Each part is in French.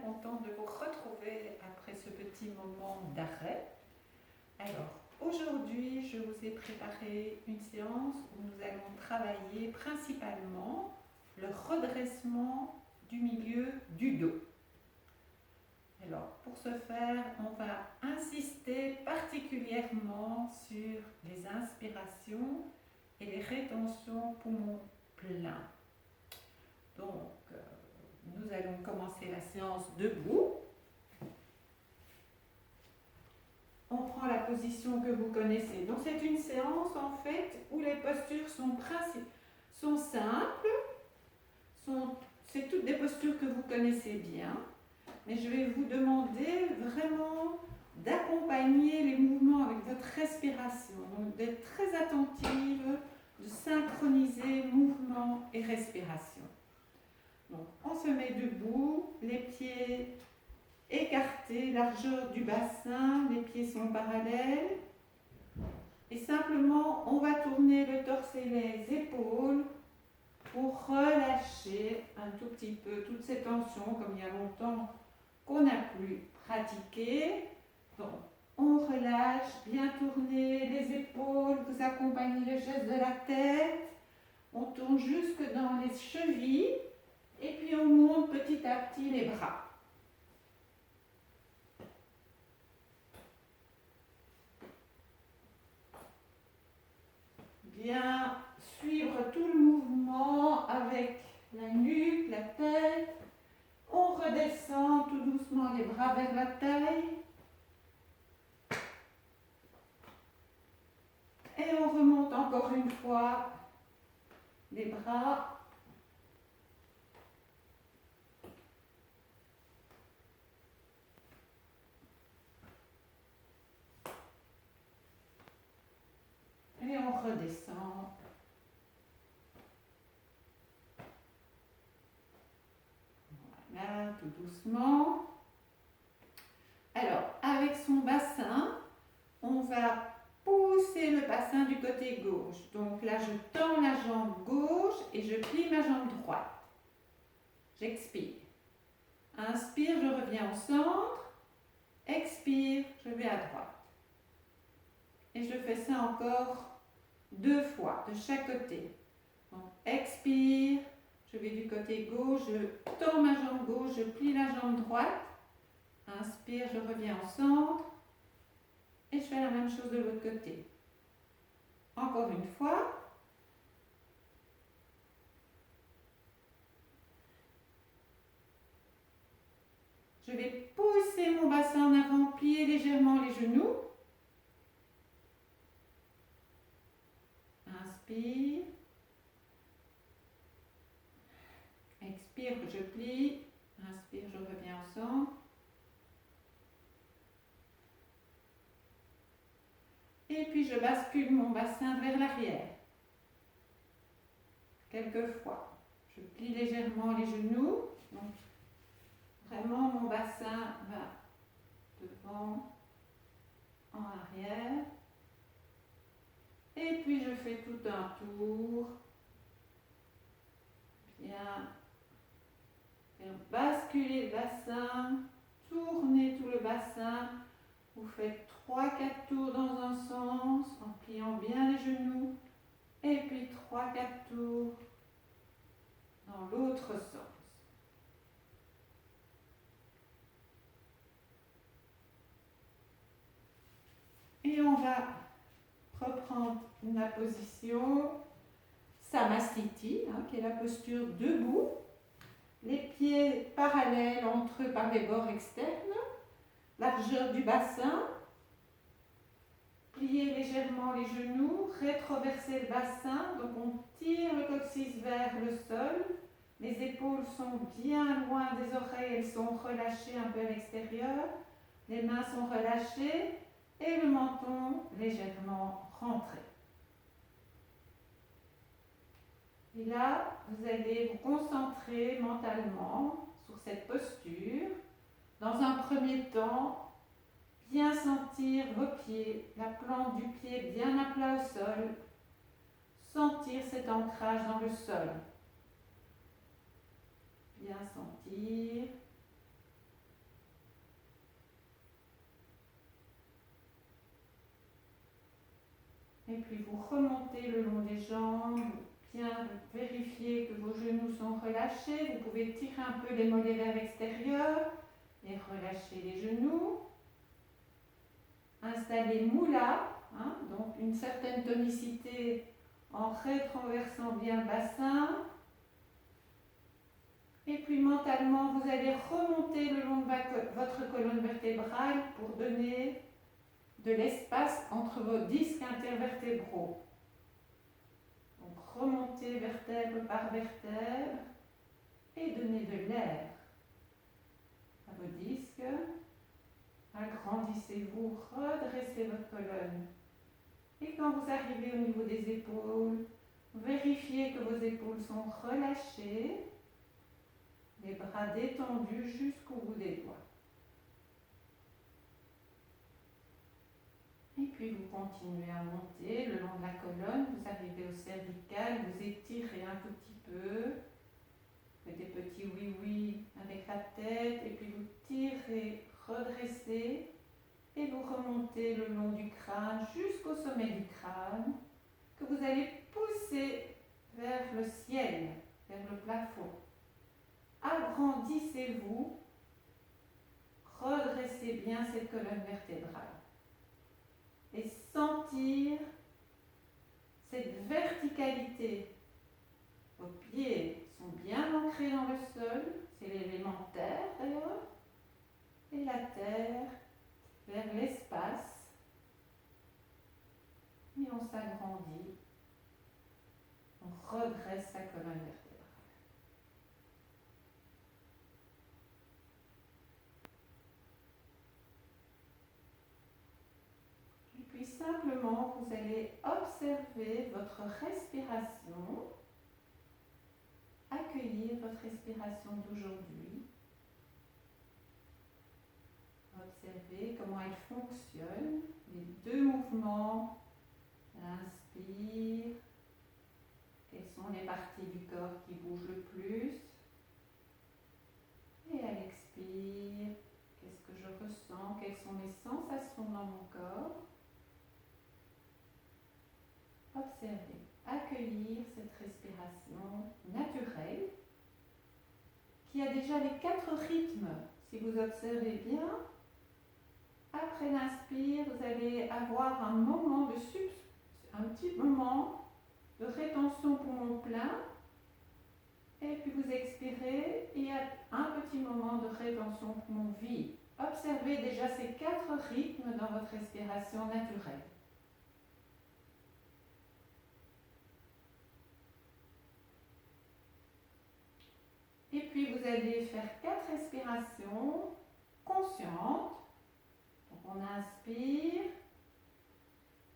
contente de vous retrouver après ce petit moment d'arrêt. Alors, aujourd'hui, je vous ai préparé une séance où nous allons travailler principalement le redressement du milieu du dos. Alors, pour ce faire, on va insister particulièrement sur les inspirations et les rétentions poumons pleins. Donc, nous allons commencer la séance debout. On prend la position que vous connaissez. Donc, c'est une séance en fait où les postures sont simples. C'est toutes des postures que vous connaissez bien. Mais je vais vous demander vraiment d'accompagner les mouvements avec votre respiration. Donc, d'être très attentive, de synchroniser mouvement et respiration. Donc, on se met debout, les pieds écartés, largeur du bassin, les pieds sont parallèles. Et simplement, on va tourner le torse et les épaules pour relâcher un tout petit peu toutes ces tensions, comme il y a longtemps qu'on n'a plus pratiqué. Donc, on relâche, bien tourner les épaules, vous accompagnez le geste de la tête. On tourne jusque dans les chevilles. Et puis on monte petit à petit les bras. Bien suivre tout le mouvement avec la nuque, la tête. On redescend tout doucement les bras vers la taille. Et on remonte encore une fois les bras. Et on redescend. Voilà, tout doucement. Alors, avec son bassin, on va pousser le bassin du côté gauche. Donc là, je tends la jambe gauche et je plie ma jambe droite. J'expire. Inspire, je reviens au centre. Expire, je vais à droite. Et je fais ça encore 2 fois, de chaque côté. Donc, expire, je vais du côté gauche, je tends ma jambe gauche, je plie la jambe droite. Inspire, je reviens au centre. Et je fais la même chose de l'autre côté. Encore une fois. Je vais pousser mon bassin en avant, plier légèrement les genoux. Inspire. Expire, je plie. Inspire, je reviens au centre. Et puis je bascule mon bassin vers l'arrière. Quelquefois. Je plie légèrement les genoux. Donc, vraiment, mon bassin va devant, en arrière. Et puis je fais tout un tour. Bien. Faire basculer le bassin. Tournez tout le bassin. Vous faites 3-4 tours dans un sens en pliant bien les genoux. Et puis 3-4 tours dans l'autre sens. Et on va reprendre la position Samasthiti, qui est la posture debout. Les pieds parallèles entre eux par les bords externes. Largeur du bassin. Pliez légèrement les genoux, rétroversez le bassin. Donc on tire le coccyx vers le sol. Les épaules sont bien loin des oreilles, elles sont relâchées un peu à l'extérieur. Les mains sont relâchées et le menton légèrement rentré. Et là, vous allez vous concentrer mentalement sur cette posture. Dans un premier temps, bien sentir vos pieds, la plante du pied bien à plat au sol. Sentir cet ancrage dans le sol. Bien sentir. Et puis vous remontez le long des jambes, bien vérifier que vos genoux sont relâchés. Vous pouvez tirer un peu les mollets vers l'extérieur et relâcher les genoux. Installer moula, donc une certaine tonicité en rétroversant bien le bassin. Et puis mentalement, vous allez remonter le long de votre colonne vertébrale pour donner de l'espace entre vos disques intervertébraux. Donc remontez vertèbre par vertèbre et donnez de l'air à vos disques. Agrandissez-vous, redressez votre colonne. Et quand vous arrivez au niveau des épaules, vérifiez que vos épaules sont relâchées, les bras détendus jusqu'au bout des doigts. Et puis vous continuez à monter le long de la colonne, vous arrivez au cervical, vous étirez un tout petit peu, faites des petits oui-oui avec la tête, et puis vous tirez, redressez, et vous remontez le long du crâne jusqu'au sommet du crâne, que vous allez pousser vers le ciel, vers le plafond. Agrandissez-vous, redressez bien cette colonne vertébrale et sentir cette verticalité. Vos pieds sont bien ancrés dans le sol, c'est l'élément terre d'ailleurs, et la terre vers l'espace, et on s'agrandit, on redresse sa colonne vertébrale. Et puis simplement, vous allez observer votre respiration, accueillir votre respiration d'aujourd'hui, observer comment elle fonctionne, les deux mouvements, l'inspire, quelles sont les parties du corps qui bougent le plus, et à l'expire, qu'est-ce que je ressens, quelles sont mes sensations dans mon corps. Observer, accueillir cette respiration naturelle qui a déjà les 4 rythmes. Si vous observez bien, après l'inspire, vous allez avoir un moment un petit moment de rétention poumon plein, et puis vous expirez, et un petit moment de rétention poumon vide. Observez déjà ces 4 rythmes dans votre respiration naturelle. Et puis vous allez faire 4 respirations conscientes. Donc on inspire,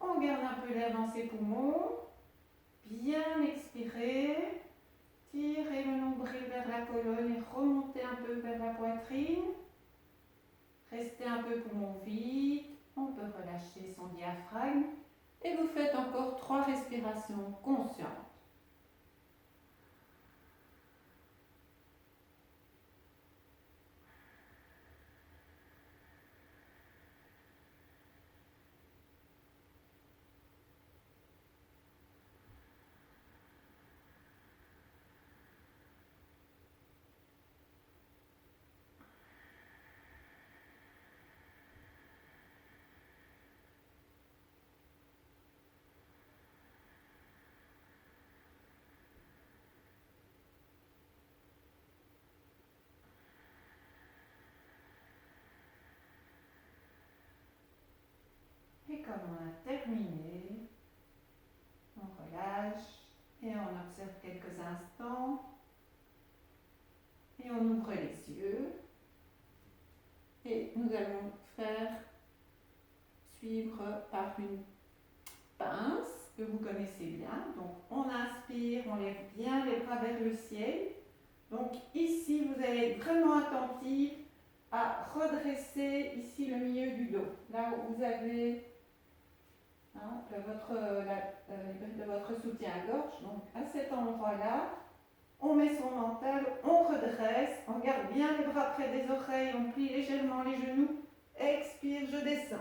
on garde un peu l'air dans ses poumons, bien expirer, tirez le nombril vers la colonne et remontez un peu vers la poitrine. Restez un peu poumon vide, on peut relâcher son diaphragme et vous faites encore 3 respirations conscientes. Et comme on a terminé, on relâche et on observe quelques instants et on ouvre les yeux et nous allons suivre par une pince que vous connaissez bien. Donc on inspire, on lève bien les bras vers le ciel. Donc ici vous allez être vraiment attentif à redresser ici le milieu du dos, là où vous avez votre soutien-gorge. Donc à cet endroit-là, on met son mental, on redresse, on garde bien les bras près des oreilles, on plie légèrement les genoux, expire, je descends.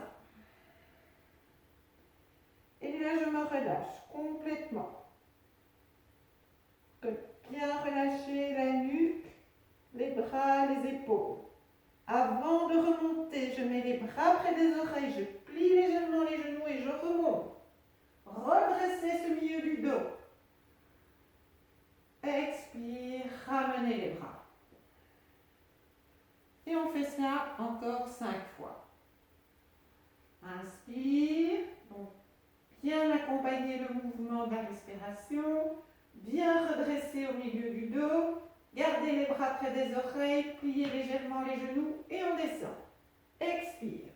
Et là je me relâche complètement. Bien relâcher la nuque, les bras, les épaules. Avant de remonter, je mets les bras près des oreilles, je plie légèrement les genoux et je remonte. Redressez ce milieu du dos. Expire, ramenez les bras. Et on fait ça encore 5 fois. Inspire, donc bien accompagner le mouvement de la respiration, bien redresser au milieu du dos, gardez les bras près des oreilles, pliez légèrement les genoux et on descend. Expire.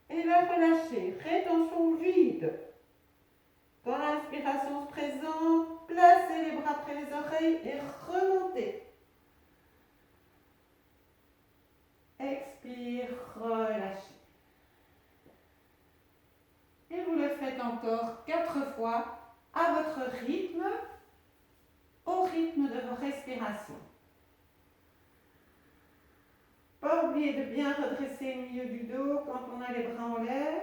Et là, relâchez, rétention vide. Quand l'inspiration se présente, placez les bras près des oreilles et remontez. Expire, relâchez. Et vous le faites encore 4 fois à votre rythme, au rythme de vos respirations. Pas oublier de bien redresser le milieu du dos quand on a les bras en l'air.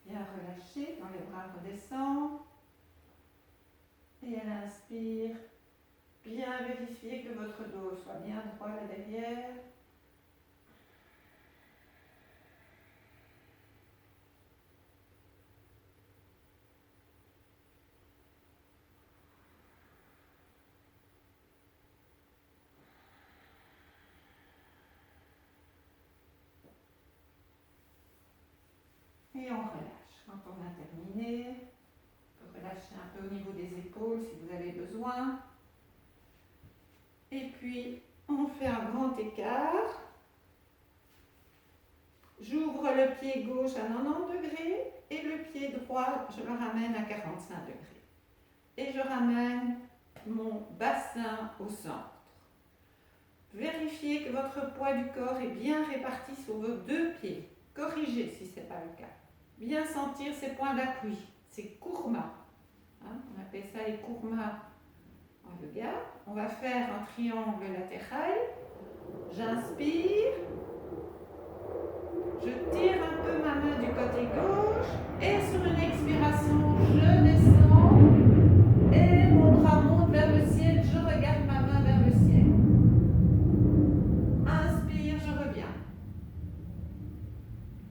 Bien relâché quand les bras redescendent. Et à l'inspire, bien vérifier que votre dos soit bien droit là derrière. Et on relâche. Quand on a terminé, on peut relâcher un peu au niveau des épaules si vous avez besoin. Et puis, on fait un grand écart. J'ouvre le pied gauche à 90 degrés et le pied droit, je le ramène à 45 degrés. Et je ramène mon bassin au centre. Vérifiez que votre poids du corps est bien réparti sur vos 2 pieds. Corrigez si ce n'est pas le cas. Bien sentir ces points d'appui, ces kurmas. On appelle ça les kurmas en yoga. On va faire un triangle latéral. J'inspire. Je tire un peu ma main du côté gauche. Et sur une expiration, je descends. Et mon bras monte vers le ciel. Je regarde ma main vers le ciel. Inspire, je reviens.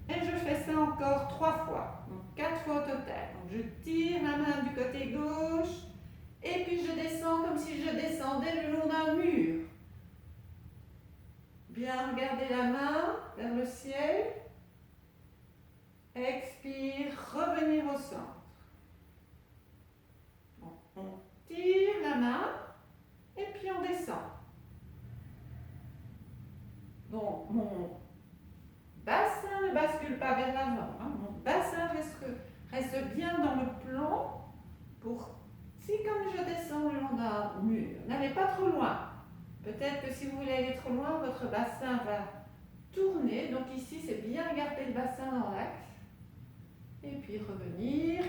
Et je fais ça encore 3 fois. Donc 4 fois au total. Donc je tire la main du côté gauche. Et puis je descends comme si je descendais le long d'un mur. Bien regarder la main vers le ciel. Expire, revenir au centre. Bon, on tire la main et puis on descend. Donc mon bassin ne bascule pas vers l'avant. Mon bassin reste bien dans le plan pour, si comme je descends le long d'un mur, n'allez pas trop loin. Peut-être que si vous voulez aller trop loin, votre bassin va tourner. Donc ici, c'est bien garder le bassin dans l'axe. Et puis revenir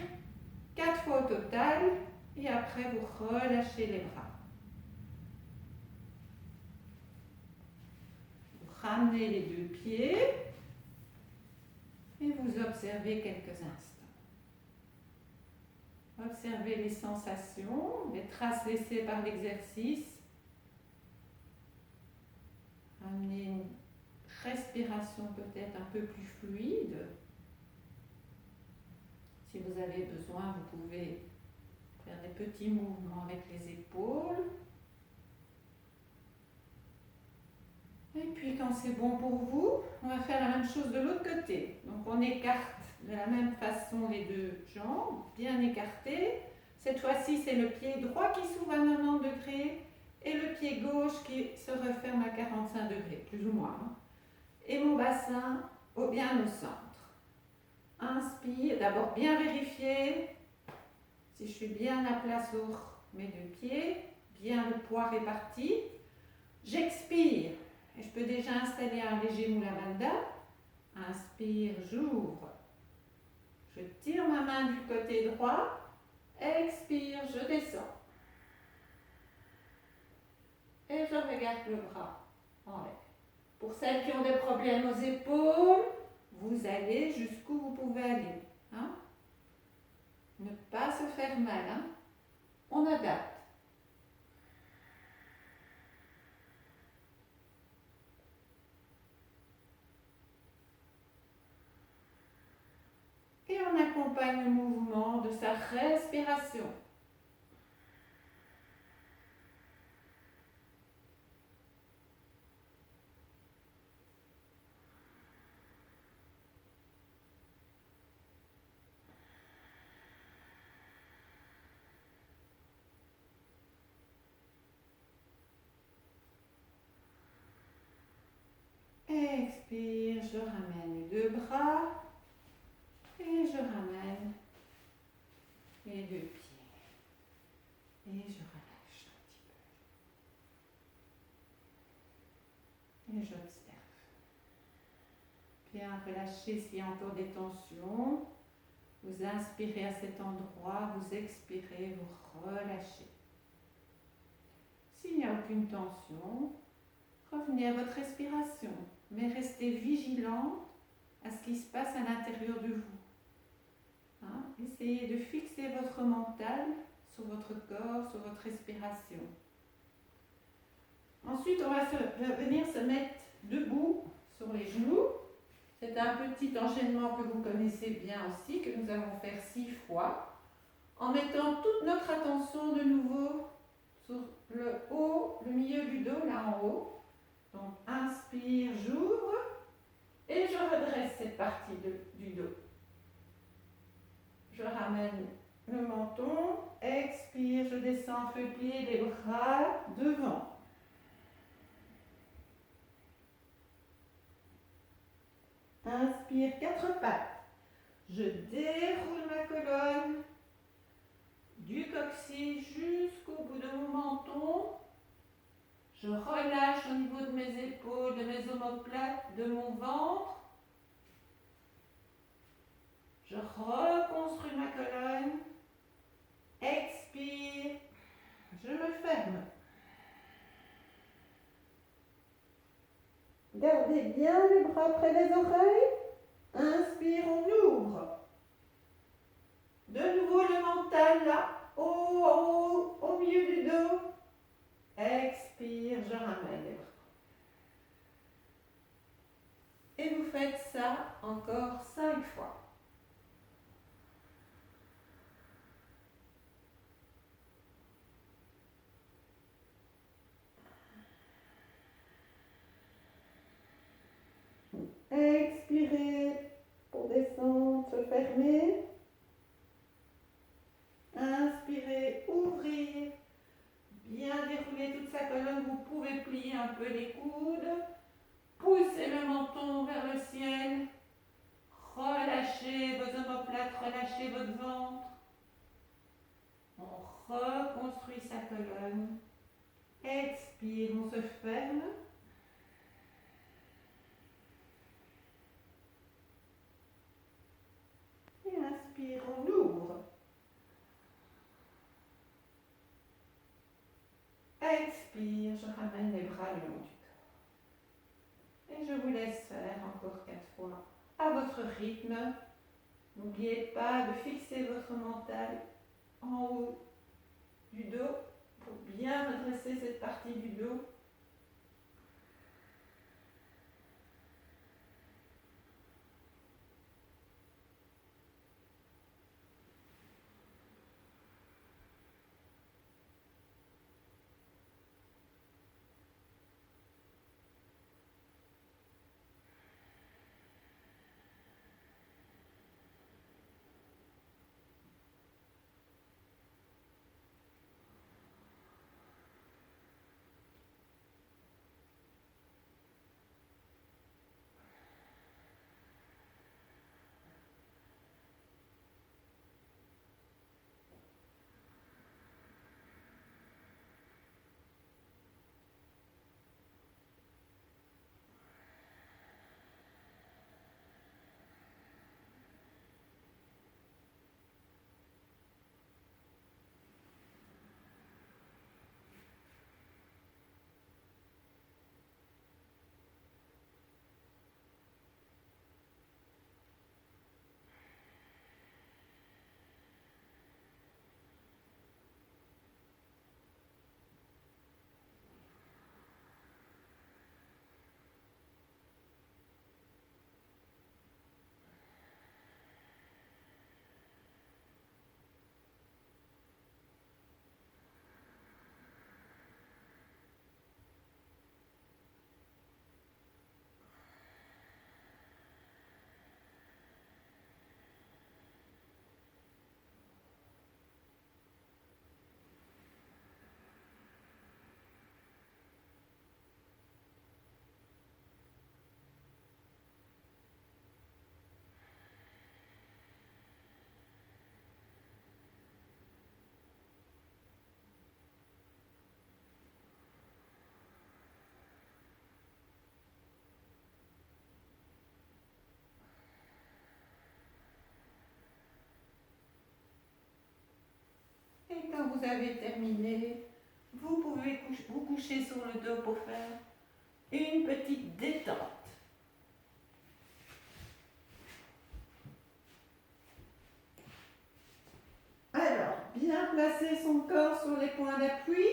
4 fois au total. Et après, vous relâchez les bras. Vous ramenez les 2 pieds. Et vous observez quelques instants. Observez les sensations, les traces laissées par l'exercice. amener une respiration peut-être un peu plus fluide. Si vous avez besoin, vous pouvez faire des petits mouvements avec les épaules. Et puis quand c'est bon pour vous, on va faire la même chose de l'autre côté. Donc on écarte de la même façon les deux jambes, bien écartées. Cette fois-ci, c'est le pied droit qui s'ouvre à 90 degrés et le pied gauche qui se referme à 45 degrés, plus ou moins. Et mon bassin bien au centre. Inspire, d'abord bien vérifier si je suis bien à plat sur mes deux pieds, bien le poids réparti. J'expire et je peux déjà installer un léger Mula Bandha. Inspire, j'ouvre. Je tire ma main du côté droit. Expire, je descends. Et je regarde le bras en l'air. Pour celles qui ont des problèmes aux épaules, vous allez jusqu'où vous pouvez aller. Hein? Ne pas se faire mal. Hein? On adapte. Et on accompagne le mouvement de sa respiration. Expire, je ramène les deux bras et je ramène les deux pieds. Et je relâche un petit peu. Et j'observe. Bien relâcher s'il y a encore des tensions. Vous inspirez à cet endroit, vous expirez, vous relâchez. S'il n'y a aucune tension, revenez à votre respiration, mais restez vigilant à ce qui se passe à l'intérieur de vous. Hein? Essayez de fixer votre mental sur votre corps, sur votre respiration. Ensuite, on va venir se mettre debout sur les genoux. C'est un petit enchaînement que vous connaissez bien aussi, que nous allons faire 6 fois, en mettant toute notre attention de nouveau sur le haut, le milieu du dos, là en haut. Donc, inspire, j'ouvre, et je redresse cette partie du dos. Je ramène le menton, expire, je descends, feu plié, les bras devant. Inspire, 4 pattes. Je déroule ma colonne du coccyx jusqu'au bout de mon menton. Je relâche au niveau de mes épaules, de mes omoplates, de mon ventre. Je reconstruis ma colonne. Expire. Je me ferme. Gardez bien les bras près des oreilles. Inspire, on ouvre. De nouveau le mental là, au milieu du dos. Expire, je ramène les bras. Et vous faites ça encore 5 fois. Expirez pour descendre, se fermer. Inspirez, ouvrir. Bien dérouler toute sa colonne. Vous pouvez plier un peu les coudes. Poussez le menton vers le ciel. Relâchez vos omoplates, relâchez votre ventre. On reconstruit sa colonne. Expire, on se ferme. Et inspire, on ouvre. Expire, je ramène les bras le long du corps. Et je vous laisse faire encore 4 fois à votre rythme. N'oubliez pas de fixer votre mental en haut du dos pour bien redresser cette partie du dos. vous avez terminé, vous pouvez vous coucher sur le dos pour faire une petite détente. Alors, bien placer son corps sur les points d'appui.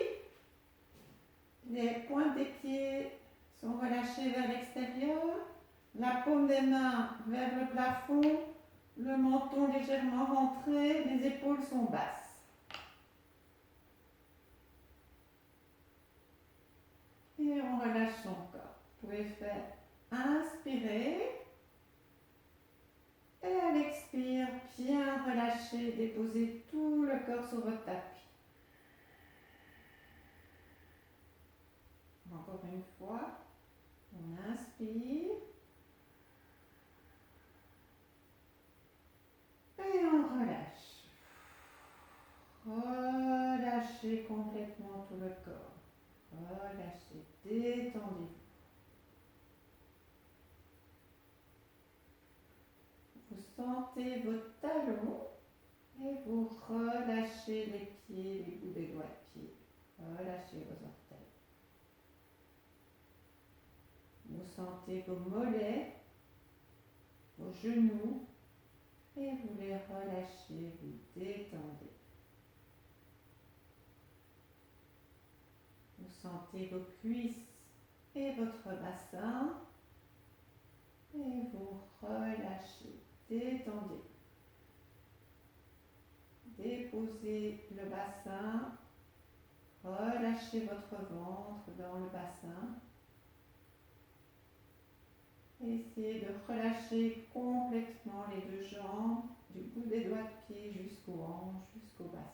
Les pointes des pieds sont relâchées vers l'extérieur. La paume des mains vers le plafond. Le menton légèrement rentré. Les épaules sont basses. Et on relâche son corps. Vous pouvez faire inspirer. Et à l'expire, bien relâcher, déposer tout le corps sur votre tapis. Encore une fois, on inspire. Et on relâche. Relâchez complètement tout le corps. Relâchez, détendez-vous. Vous sentez vos talons et vous relâchez les pieds, les bouts des doigts de pied. Relâchez vos orteils. Vous sentez vos mollets, vos genoux et vous les relâchez, vous détendez. Vous sentez vos cuisses et votre bassin et vous relâchez, détendez. Déposez le bassin, relâchez votre ventre dans le bassin. Essayez de relâcher complètement les deux jambes, du bout des doigts de pied jusqu'aux hanches, jusqu'au bassin.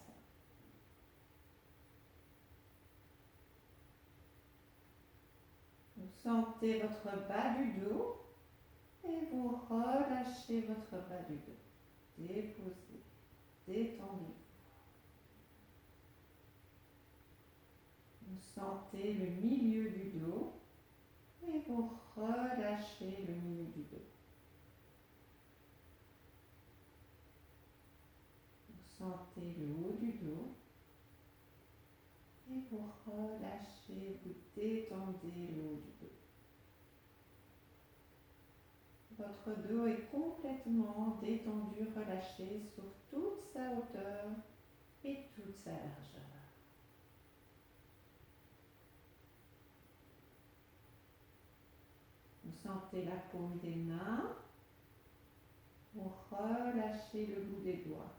Vous sentez votre bas du dos et vous relâchez votre bas du dos. Déposez, détendez. Vous sentez le milieu du dos et vous relâchez le milieu du dos. Vous sentez le haut du dos et vous relâchez, vous détendez le haut du dos. Votre dos est complètement détendu, relâché sur toute sa hauteur et toute sa largeur. Vous sentez la paume des mains, vous relâchez le bout des doigts.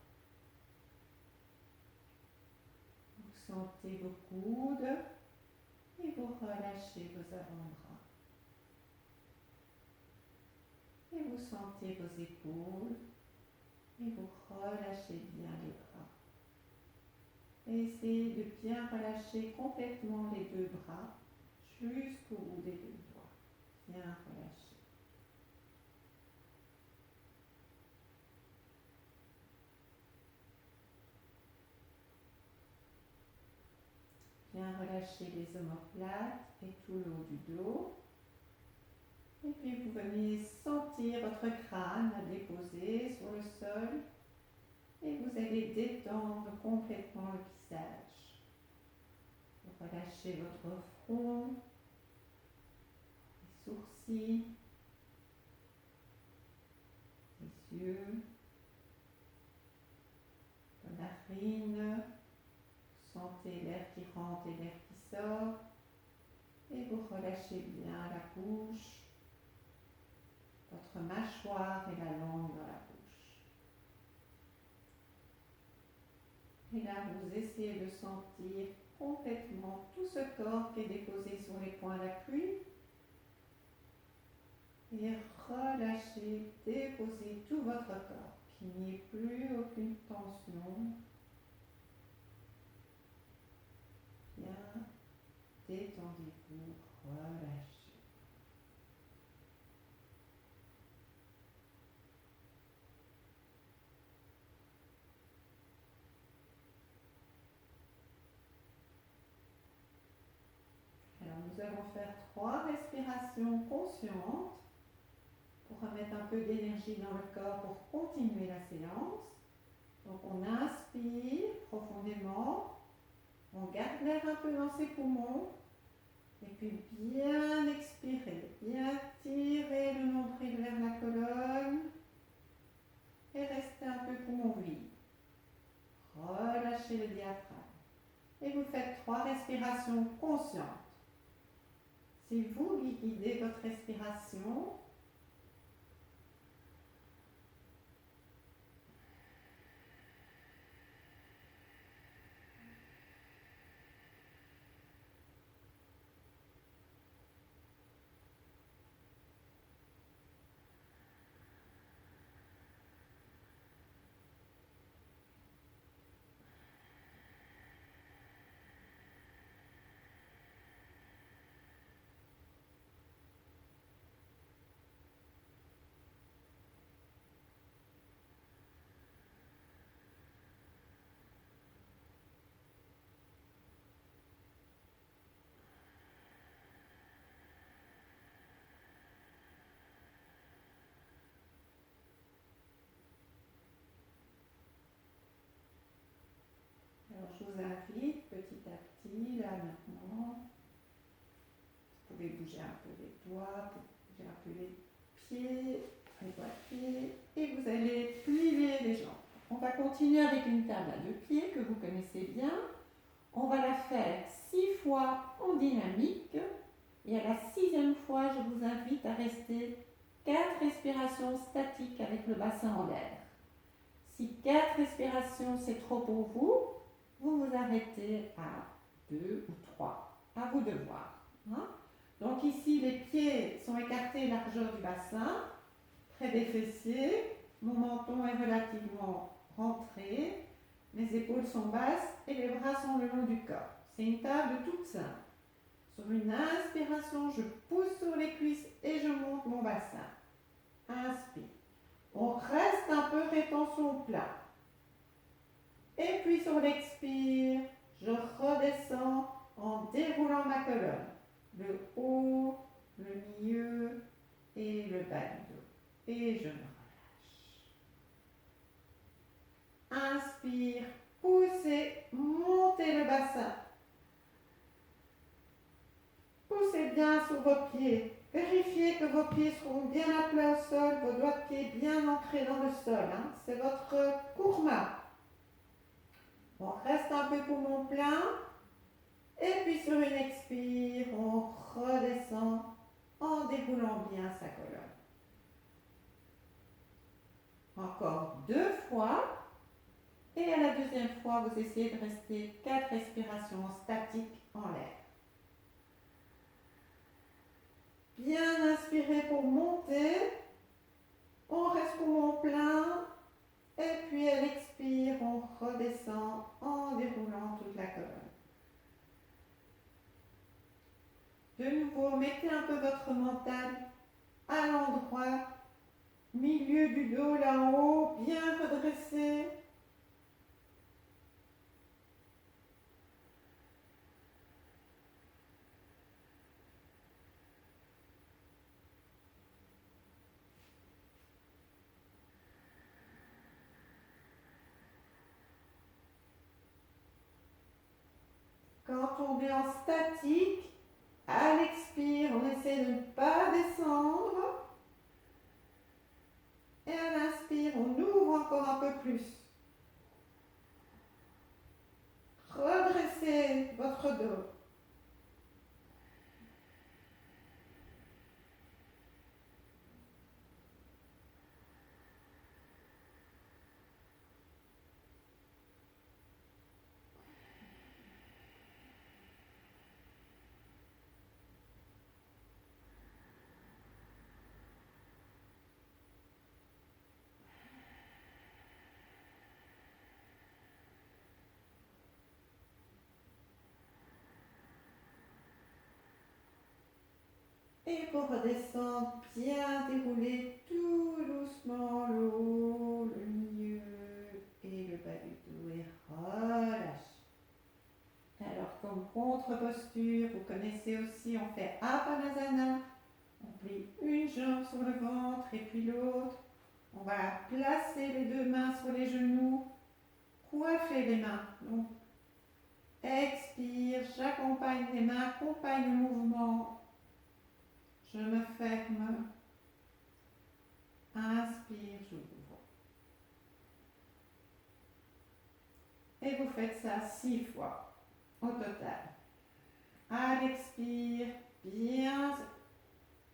Vous sentez vos coudes et vous relâchez vos avant-bras. Et vous sentez vos épaules et vous relâchez bien les bras. Essayez de bien relâcher complètement les deux bras jusqu'au bout des deux doigts. Bien relâcher. Bien relâcher les omoplates et tout le haut du dos. Et puis vous venez sentir votre crâne déposer sur le sol et vous allez détendre complètement le visage. Vous relâchez votre front, les sourcils, les yeux, la narine. Sentez l'air qui rentre et l'air qui sort. Et vous relâchez bien la bouche, votre mâchoire et la langue dans la bouche. Et là, vous essayez de sentir complètement tout ce corps qui est déposé sur les points d'appui. Et relâchez, déposez tout votre corps, qu'il n'y ait plus aucune tension. Bien, détendez-vous, relâchez. Alors nous allons faire 3 respirations conscientes pour remettre un peu d'énergie dans le corps pour continuer la séance. Donc on inspire profondément. On garde l'air un peu dans ses poumons. Et puis bien expirer, bien tirer le nombril vers la colonne. Et rester un peu poumon vide. Relâchez le diaphragme. Et vous faites 3 respirations conscientes. C'est vous qui guidez votre respiration. Alors je vous invite petit à petit, là maintenant, vous pouvez bouger un peu les doigts, bouger un peu les pieds, les doigts de pied, et vous allez plier les jambes. On va continuer avec une table à 2 pieds que vous connaissez bien. On va la faire 6 fois en dynamique, et à la 6e fois, je vous invite à rester 4 respirations statiques avec le bassin en l'air. Si 4 respirations c'est trop pour vous, vous vous arrêtez à 2 ou 3. À vous de voir. Hein? Donc ici, les pieds sont écartés largeur du bassin, près des fessiers. Mon menton est relativement rentré. Les épaules sont basses et les bras sont le long du corps. C'est une table toute simple. Sur une inspiration, je pousse sur les cuisses et je monte mon bassin. Inspire. On reste un peu rétention plat. Et puis sur l'expire, je redescends en déroulant ma colonne. Le haut, le milieu et le bas du dos. Et je me relâche. Inspire, poussez, montez le bassin. Poussez bien sur vos pieds. Vérifiez que vos pieds seront bien à plat au sol, vos doigts de pied bien ancrés dans le sol. Hein. C'est votre kurma. On reste un peu poumon plein. Et puis sur une expire, on redescend en déroulant bien sa colonne. Encore 2 fois. Et à la 2e fois, vous essayez de rester 4 respirations statiques en l'air. Bien inspirer pour monter. On reste poumon plein. Et puis à l'expire, on redescend en déroulant toute la colonne. De nouveau, mettez un peu votre mental à l'endroit, milieu du dos là en haut, bien redressé. Quand on est en statique, à l'expire, on essaie de ne pas descendre. Et à l'inspire, on ouvre encore un peu plus. Redressez votre dos. Et pour redescendre, bien dérouler tout doucement le haut, le milieu et le bas du dos et relâche. Alors comme contre-posture, vous connaissez aussi, on fait Apanasana. On plie une jambe sur le ventre et puis l'autre. On va placer les 2 mains sur les genoux, coiffer les mains. Donc, Expire, j'accompagne les mains, accompagne le mouvement. Je me ferme. Inspire, j'ouvre. Et vous faites ça 6 fois au total. À l'expire, bien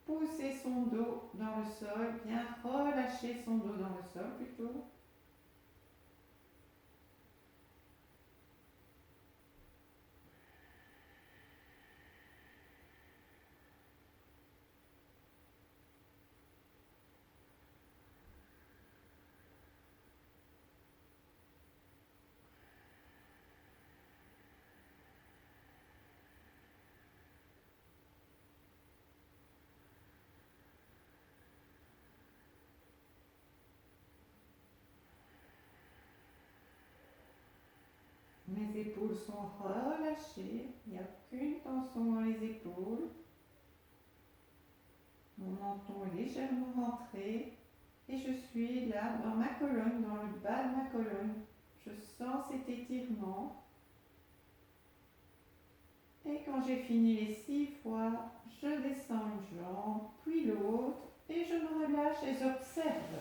pousser son dos dans le sol, bien relâcher son dos dans le sol plutôt. Mes épaules sont relâchées, il n'y a aucune tension dans les épaules. Mon menton est légèrement rentré et je suis là dans ma colonne, dans le bas de ma colonne. Je sens cet étirement. Et quand j'ai fini les 6 fois, je descends une jambe, puis l'autre, et je me relâche et j'observe.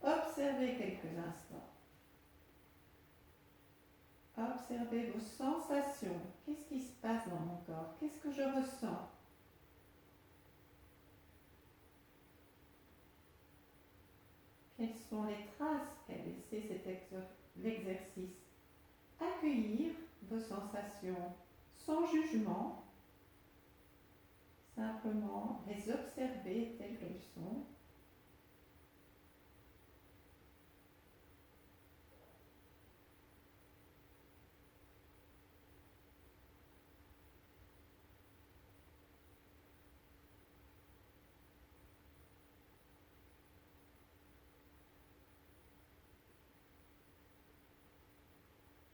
Observez quelques instants. Observez vos sensations. Qu'est-ce qui se passe dans mon corps? Qu'est-ce que je ressens? Quelles sont les traces qu'a laissé l'exercice? Accueillir vos sensations sans jugement, simplement les observer telles qu'elles sont.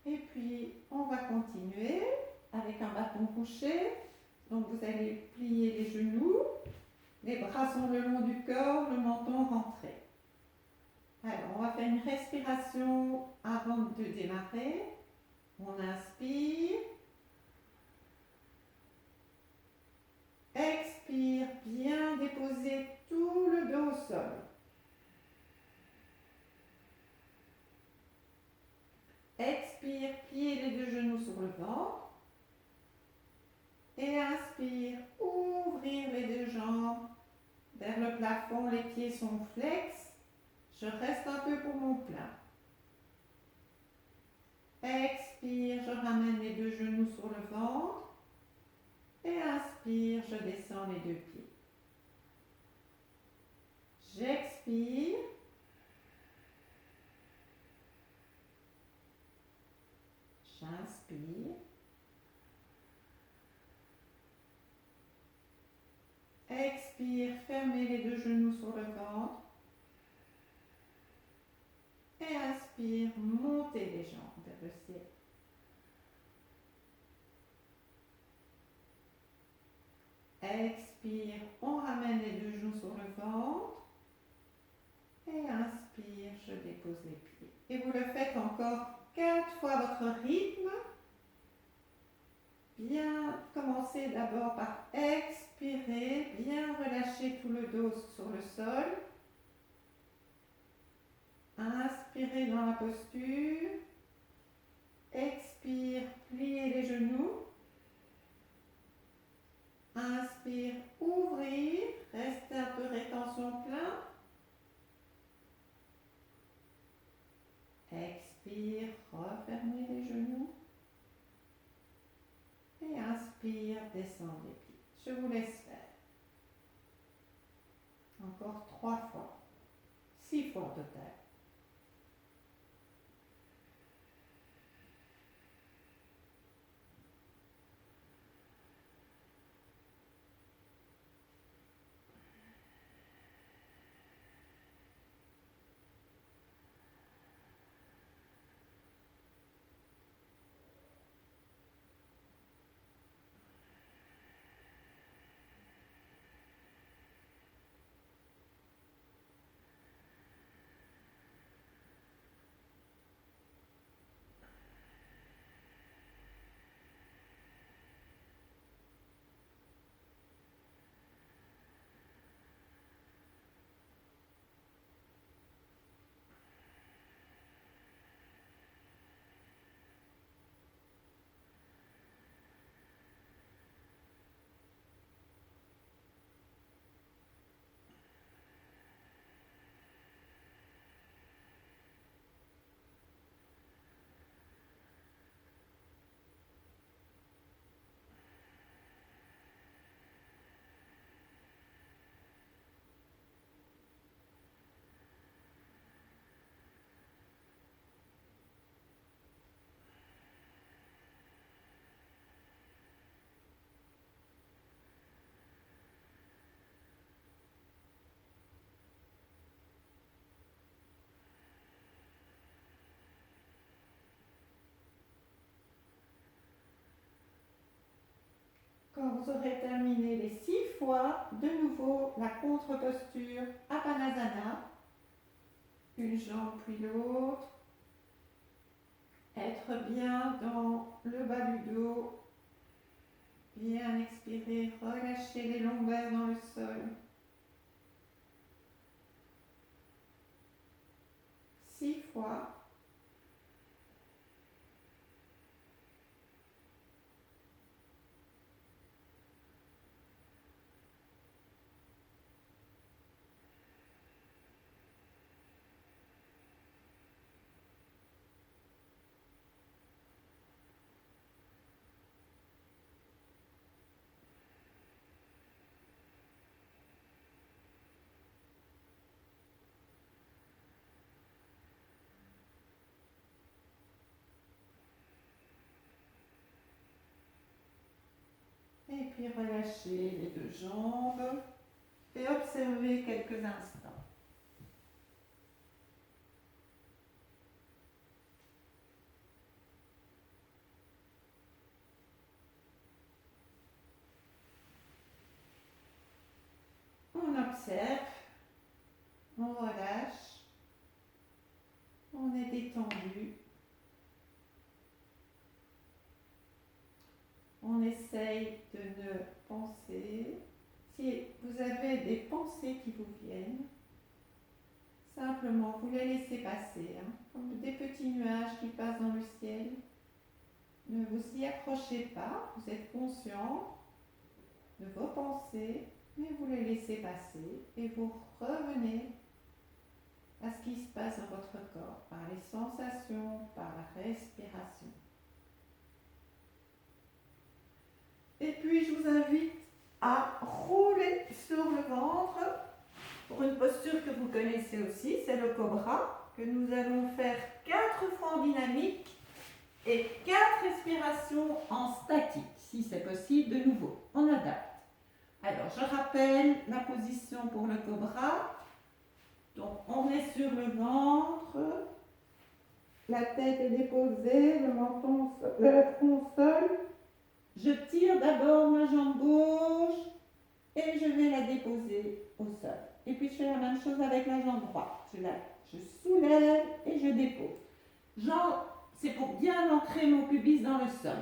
Et puis, on va continuer avec un bâton couché. Donc, vous allez plier les genoux, les bras sont le long du corps, le menton rentré. Alors, on va faire une respiration avant de démarrer. On inspire. Expire, bien déposer tout le dos au sol. Expire, pliez les deux genoux sur le ventre. Et inspire, ouvrir les deux jambes vers le plafond, les pieds sont flex. Je reste un peu pour mon plein. Expire, je ramène les deux genoux sur le ventre. Et inspire, je descends les deux pieds. J'expire. J'inspire. Expire, fermez les deux genoux sur le ventre. Et inspire, montez les jambes vers le ciel. Expire, on ramène les deux genoux sur le ventre. Et inspire, je dépose les pieds. Et vous le faites encore 4 fois votre rythme. Bien commencez d'abord par expirer, bien relâcher tout le dos sur le sol. Inspirez dans la posture. Expire, pliez les genoux. Inspire, ouvrir, restez un peu rétention plein. Expire, refermez les genoux. Et inspire, descendez les pieds. Je vous laisse faire. Encore 3 fois. 6 fois au total. vous aurez terminé les 6 fois, de nouveau la contre-posture Apanasana. Une jambe puis l'autre. Être bien dans le bas du dos. Bien expirer, relâcher les lombaires dans le sol. 6 fois. Et puis relâchez les 2 jambes et observez quelques instants. On observe, on relâche, on est détendu. On essaye de ne penser. Si vous avez des pensées qui vous viennent, simplement vous les laissez passer, hein, comme des petits nuages qui passent dans le ciel. Ne vous y accrochez pas, vous êtes conscient de vos pensées, mais vous les laissez passer et vous revenez à ce qui se passe dans votre corps, par les sensations, par la respiration. Et puis je vous invite à rouler sur le ventre pour une posture que vous connaissez aussi, c'est le cobra, que nous allons faire 4 fois en dynamique et 4 respirations en statique, si c'est possible de nouveau. On adapte. Alors je rappelle la position pour le cobra. Donc on est sur le ventre, la tête est déposée, le menton, le front au sol. Je tire d'abord ma jambe gauche et je vais la déposer au sol. Et puis je fais la même chose avec la jambe droite. Je soulève et je dépose. C'est pour bien ancrer mon pubis dans le sol.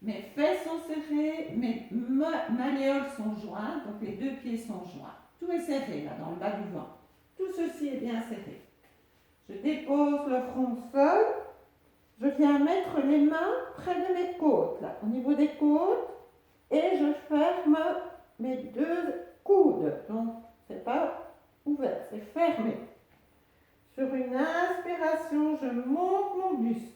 Mes fesses sont serrées, mes malléoles sont jointes, donc les 2 pieds sont joints. Tout est serré là dans le bas du ventre. Tout ceci est bien serré. Je dépose le front au sol. Je viens mettre les mains près de mes côtes, là, au niveau des côtes, et je ferme mes 2 coudes. Donc, c'est pas ouvert, c'est fermé. Sur une inspiration, je monte mon buste.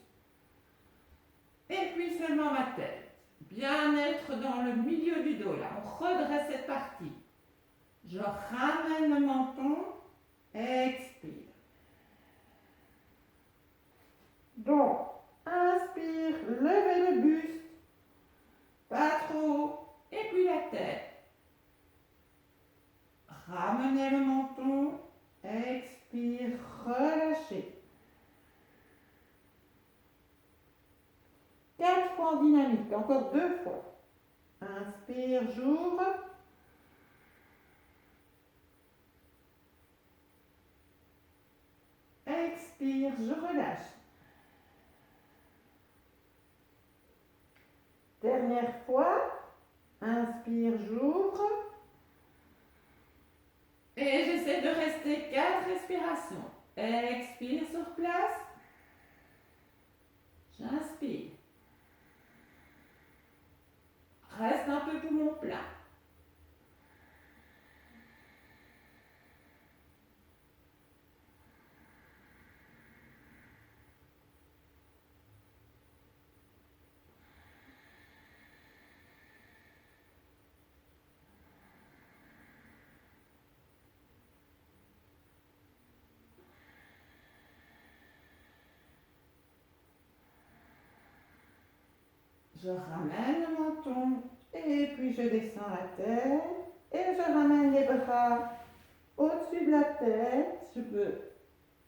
Et puis seulement ma tête. Bien être dans le milieu du dos, là. On redresse cette partie. Je ramène le menton, expire. Donc, inspire, levez le buste, pas trop, et puis la tête. Ramenez le menton, expire, relâchez. 4 fois en dynamique, encore 2 fois. Inspire, j'ouvre. Expire, je relâche. Dernière fois, inspire, j'ouvre. Et j'essaie de rester 4 respirations. Expire sur place. J'inspire. Reste un peu poumon plein. Je ramène le menton et puis je descends la tête et je ramène les bras au-dessus de la tête. Je peux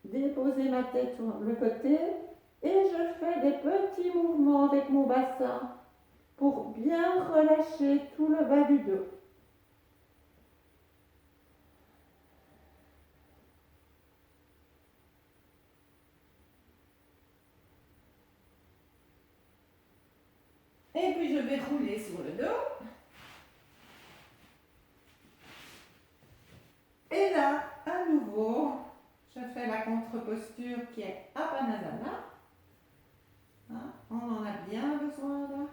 déposer ma tête sur le côté et je fais des petits mouvements avec mon bassin pour bien relâcher tout le bas du dos. Et puis je vais rouler sur le dos. Et là, à nouveau, je fais la contre-posture qui est Apanasana. Hein, on en a bien besoin là.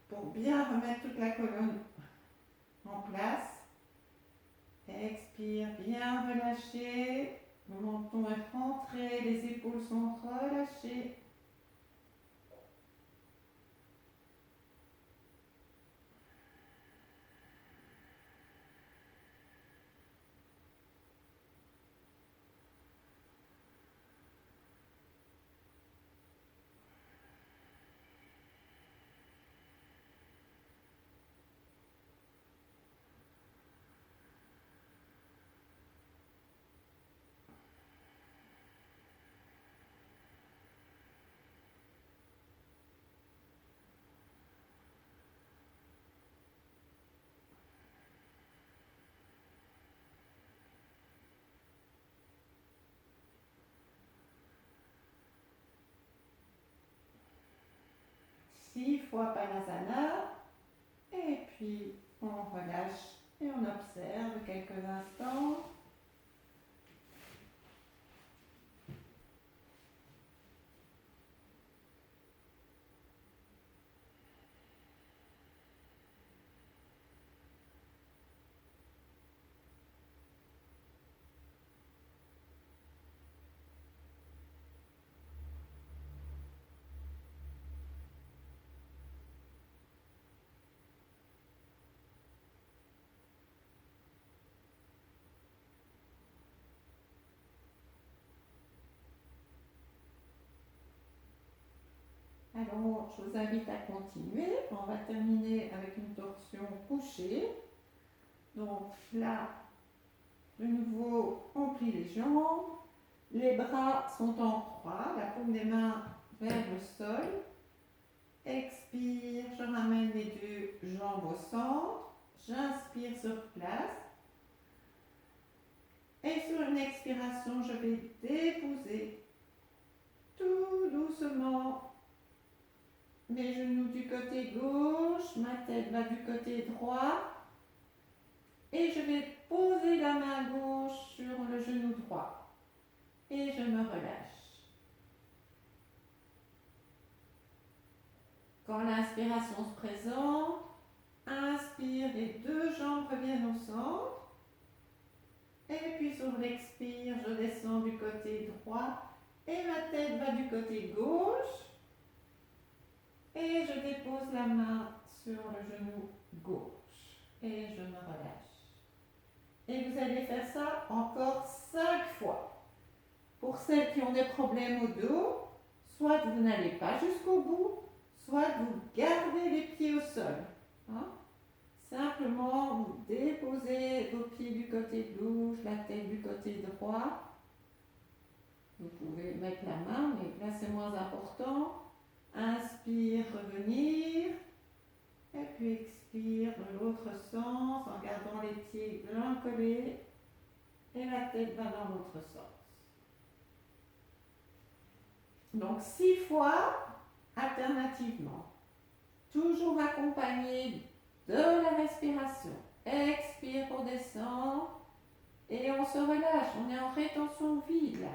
Pour bien remettre toute la colonne en place. Expire, bien relâché. Le menton est rentré, les épaules sont relâchées. Six fois Panasana. Et puis on relâche et on observe quelques instants. Alors, je vous invite à continuer. On va terminer avec une torsion couchée. Donc là, de nouveau, on plie les jambes. Les bras sont en croix, la paume des mains vers le sol. Expire, je ramène les deux jambes au centre. J'inspire sur place. Et sur une expiration, je vais déposer tout doucement mes genoux du côté gauche, ma tête va du côté droit. Et je vais poser la main gauche sur le genou droit. Et je me relâche. Quand l'inspiration se présente, inspire, les deux jambes reviennent au centre. Et puis sur l'expire, je descends du côté droit et ma tête va du côté gauche. Et je dépose la main sur le genou gauche. Et je me relâche. Et vous allez faire ça encore 5 fois. Pour celles qui ont des problèmes au dos, soit vous n'allez pas jusqu'au bout, soit vous gardez les pieds au sol. Hein? Simplement, vous déposez vos pieds du côté gauche, la tête du côté droit. Vous pouvez mettre la main, mais là c'est moins important. Inspire, revenir. Et puis expire dans l'autre sens en gardant les pieds l'un collés. Et la tête va dans l'autre sens. Donc 6 fois alternativement. Toujours accompagné de la respiration. Expire pour descendre. Et on se relâche. On est en rétention vide là.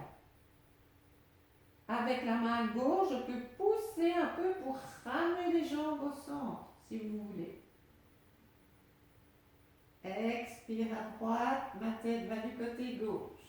Avec la main gauche, je peux pousser un peu pour ramener les jambes au centre, si vous voulez. Expire à droite, ma tête va du côté gauche.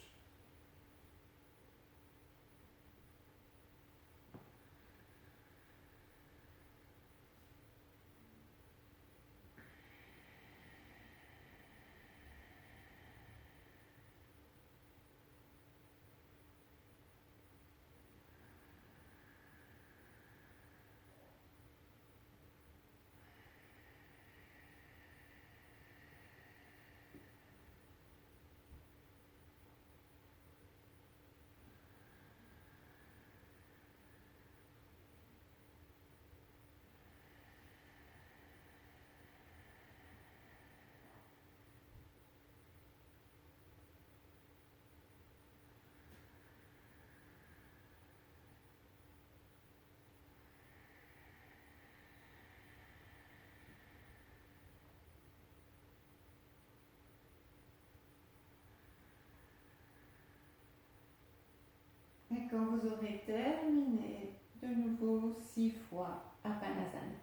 quand vous aurez terminé, de nouveau 6 fois Apanasana.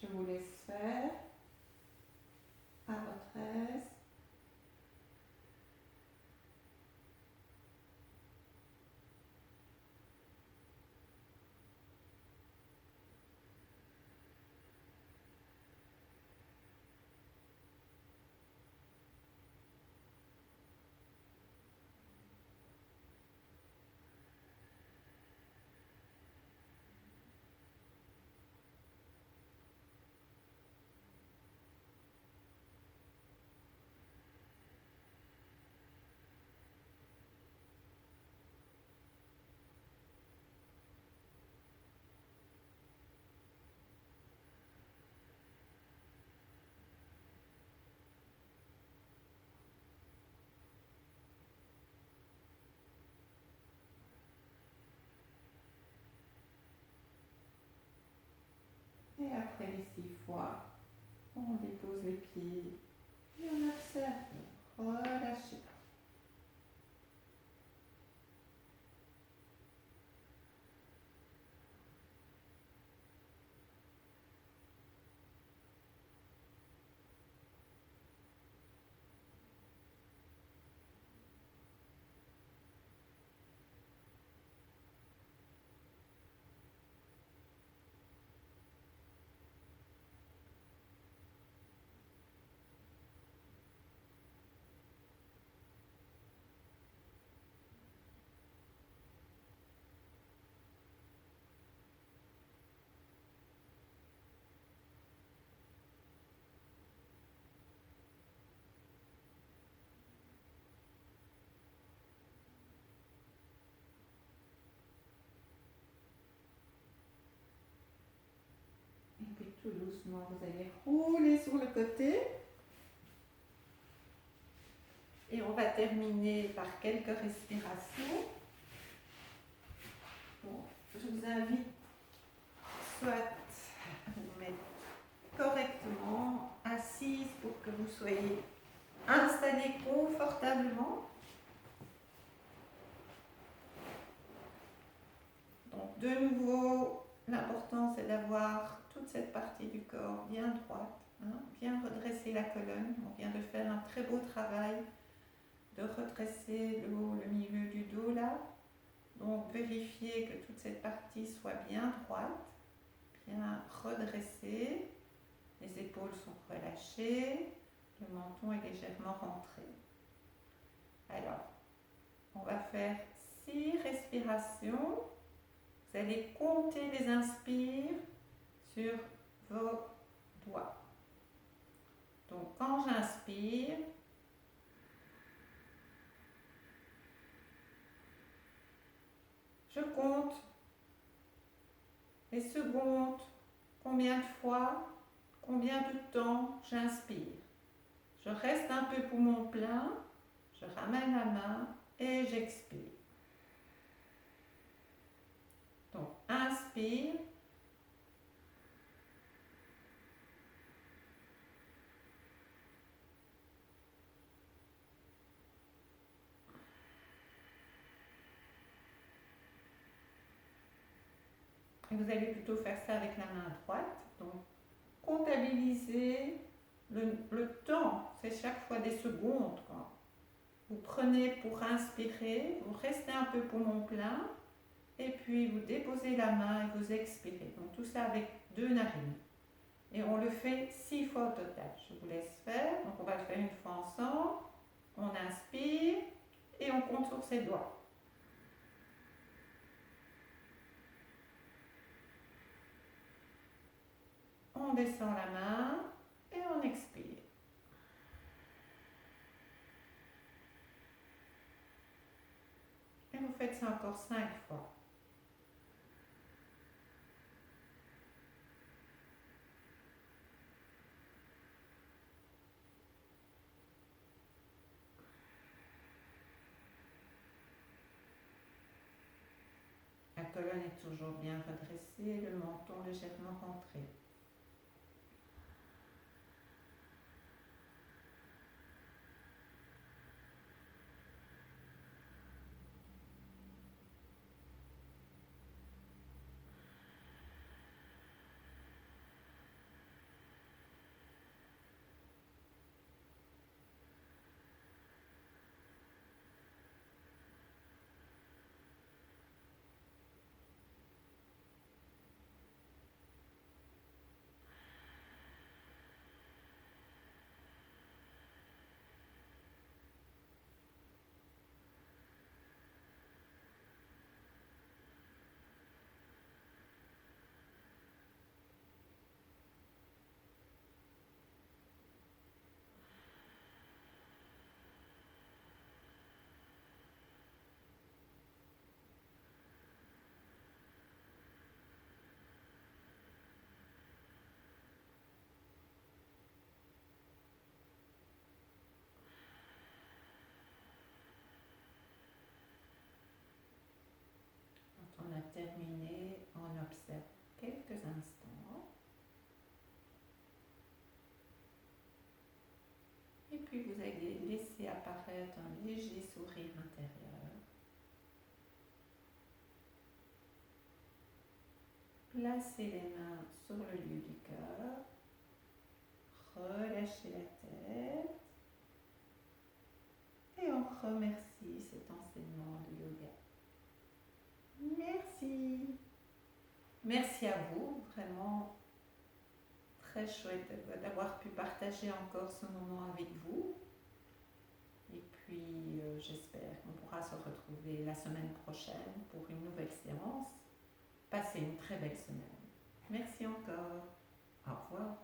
Je vous laisse faire à votre aise. Et après les 6 fois, on dépose les pieds et on observe. Relâchez. Et puis tout doucement, vous allez rouler sur le côté. Et on va terminer par quelques respirations. Bon, je vous invite soit à vous mettre correctement assise pour que vous soyez installés confortablement. Donc de nouveau, l'important c'est d'avoir toute cette partie du corps bien droite, bien redresser la colonne. On vient de faire un très beau travail de redresser le haut, le milieu du dos là. Donc vérifiez que toute cette partie soit bien droite, bien redressée. Les épaules sont relâchées, le menton est légèrement rentré. Alors, on va faire 6 respirations. Vous allez compter les inspires sur vos doigts. Donc quand j'inspire, je compte les secondes, combien de fois, combien de temps j'inspire. Je reste un peu poumon plein, je ramène la main et j'expire. Donc inspire. Et vous allez plutôt faire ça avec la main droite. Donc comptabilisez le temps, c'est chaque fois des secondes. Quoi. Vous prenez pour inspirer, vous restez un peu poumon plein, et puis vous déposez la main et vous expirez. Donc tout ça avec 2 narines. Et on le fait 6 fois au total. Je vous laisse faire. Donc on va le faire une fois ensemble. On inspire et on compte sur ses doigts. On descend la main et on expire. Et vous faites ça encore 5 fois. La colonne est toujours bien redressée, le menton légèrement rentré. terminer, on observe quelques instants. Et puis vous allez laisser apparaître un léger sourire intérieur. Placez les mains sur le lieu du cœur. Relâchez la tête. Et on remercie cet enseignement de yoga. Merci. Merci à vous, vraiment très chouette d'avoir pu partager encore ce moment avec vous. Et puis j'espère qu'on pourra se retrouver la semaine prochaine pour une nouvelle séance. Passez une très belle semaine. Merci encore. Au revoir.